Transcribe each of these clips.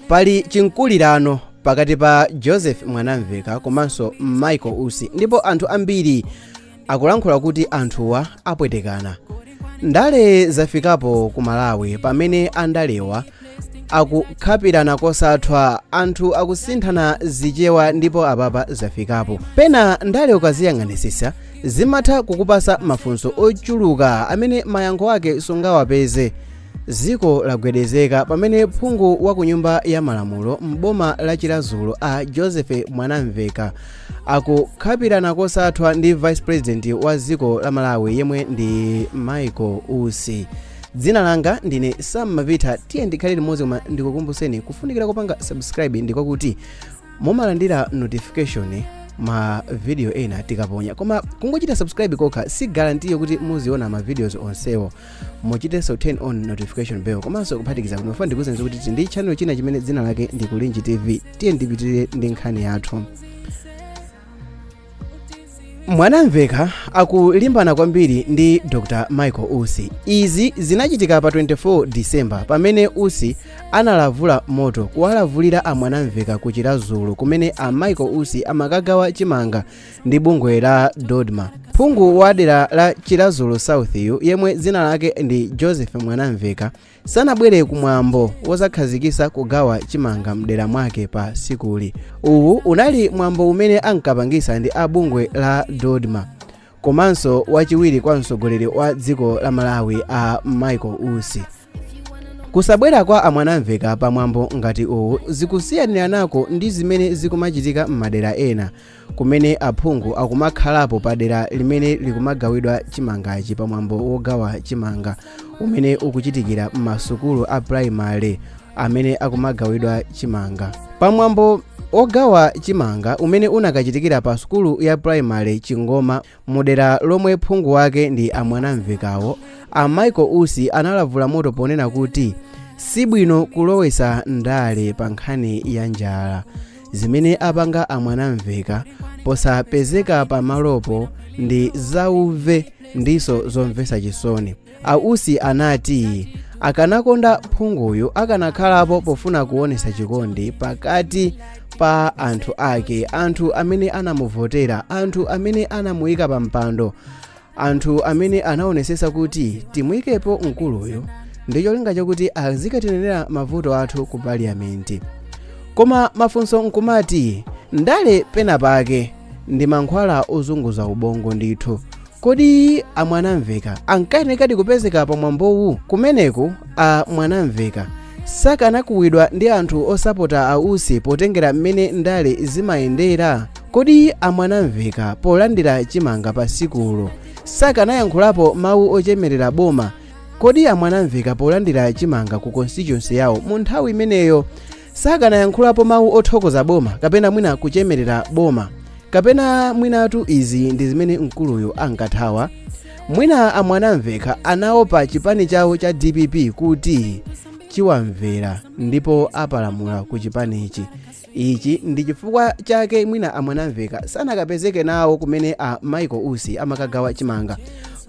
Pali chinkulirano pakati pa Joseph Mwanamveka komanso Michael Usi, ndipo anthu ambiri akulankhula kuti anthuwa apwetekana. Ndale zafikapo ku Malawi pamene andalewa akukhapirana kosathwa, anthu akusinthana zichewa ndipo apapa zafikapo. Pena ndale ukaziyang'anisisa zimatha kukupasa mafunso ochuluka amene mayankho ake sungawapeze. Dziko lagwedezeka pamene phungu wa ku nyumba ya malamulo m'boma la Chilazulo a Joseph Mwanamveka akukhapirana kosathwa ndi Vice President wa dziko la Malawi yemwe ndi Michael Usi. Dzina langa ndine Sam Mavita, tiye ndikhale limodzi koma ndikukumbuseni kufunikira kupanga subscribe ndikwakuti mumalandira notification ma video ena tikaponya, koma kungochita subscribe kokha si guarantee kuti muziona ma videos onsewo. Muchitenso turn on notification bell komanso kuphatikiza kuti mufuna ndikuzenza kuti ndi channel china chimene dzina lake ndi Kulinji TV. Tiye ndipitirire ndi nkhani yathu. Mwanamveka akulimbana kwambiri ndi Dr. Michael Usi. Izi zinachitika pa 24 December pamene Usi analavula moto kuwalavulira a Mwanamveka ku Chilazulo kumene a Michael Usi amakagawa chimanga ndi bungwe la Dodma. Phungu wa dera la Chilazulo South yemwe dzina lake ndi Joseph Mwanamveka sanabwere kumwambo wozakhazikisa kugawa chimanga mdera mwake pa sikuli. Uwu unali mwambo umene ankapangisa ndi a bungwe la Dodma komanso wachiwiri kwa mtsogoleri wa dziko la Malawi a Michael Usi. Kusabwera kwa a Mwanamveka pa mwambo ngati uwu zikusiyanirako ndi zimene zikumachitika m'madera ena kumene aphungu akumakhalapo pa dera limene likumagawidwa chimangachi pa mwambo wogawa chimanga umene ukuchitikira m'masukulu a primary amene akumagawidwa chimanga. Pa mwambo wogawa chimanga umene unakachitikira pa sukulu ya primary Chingoma mudera lomwe phungu wake ndi a Mwanamvekawo, a Michael Usi analavula moto ponena kuti sibwino kulowesa ndale pa nkhani ya njala zimene apanga a Mwanamveka posapezeka pamalopo ndi zauve ndiso zomvesa chisoni. A Usi anati akanakonda phunguyo akanakhalapo pofuna kuonesa chikondi pakati pa anthu ake, anthu amene anamuvotera, anthu amene anamuyika pa mpando, anthu amene anaonesesa kuti timuyikepo mkuluyo ndi cholinga chakuti azikatinenera mavuto athu ku parliament. Koma mafunso nkumati ndale pena pake ndi mankhwala ozunguza ubongo ndithu. Kodi a Mwanamveka ankayenekadi kupezeka pa mwambowu? Kumeneku a Mwanamveka sakanakuwidwa ndi anthu osapota a Usi potengera mmene ndale zimayendera? Kodi a Mwanamveka polandira chimanga pa sikulo sakanayankhulapo mawu ochemerera boma? Kodi a Mwanamveka polandira chimanga ku constituency yawo mu nthawi imeneyo sakanayankhulapo mawu othokoza boma kapena mwina kuchemerera boma? Kapena mwinatu izi ndi zimene mkuluyo ankathawa? Mwina a Mwanamveka anaopa chipani chawo cha DPP kuti chiwamvera ndipo apalamula ku chipanichi. Ichi ndi chifukwa chake mwina a Mwanamveka sanakapezeke nawo kumene a Michael Usi amakagawa chimanga.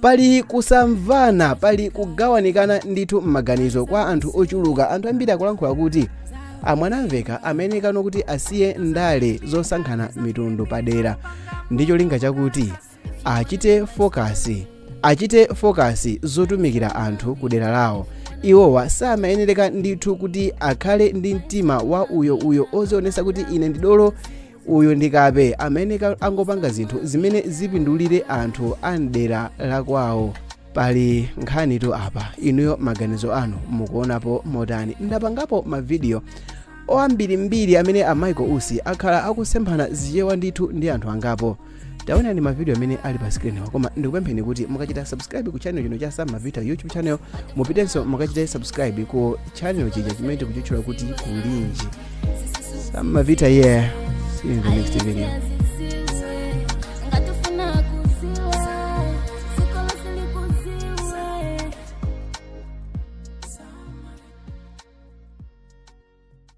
Pali kusamvana, pali kugawanikana ndithu m'maganizo kwa anthu ochuluka. Anthu ambiri akulankhula kuti a Mwanamveka amenekano kuti asiye ndale zosankhana mitundu padera ndi cholinga chakuti achite focus zotumikira anthu ku dera lawo. Iwowa samayenereka ndithu kuti akhale ndi mtima wa uyo ozionesa kuti ine ndi dolo, uyo ndikape, ameneka angopanga zinthu zimene zipindulire anthu a mdera la kwawo. Pali nkhanitu apa, inuyo maganizo anu mukuonapo motani? Ndapangapo mavideo oambirimbiri amene a Michael Usi akhala akusemphana zichewa ndithu ndi anthu angapo. Taonani mavideo amene ali pa screen wa, koma ndikupempheni kuti mukachita subscribe ku channel chino cha Sam Mavita YouTube channel, mupitenso mukachita subscribe ku channel chija chimene tikuchitchula kuti Kulinji. Sam Mavita, yeah. See you in the next video.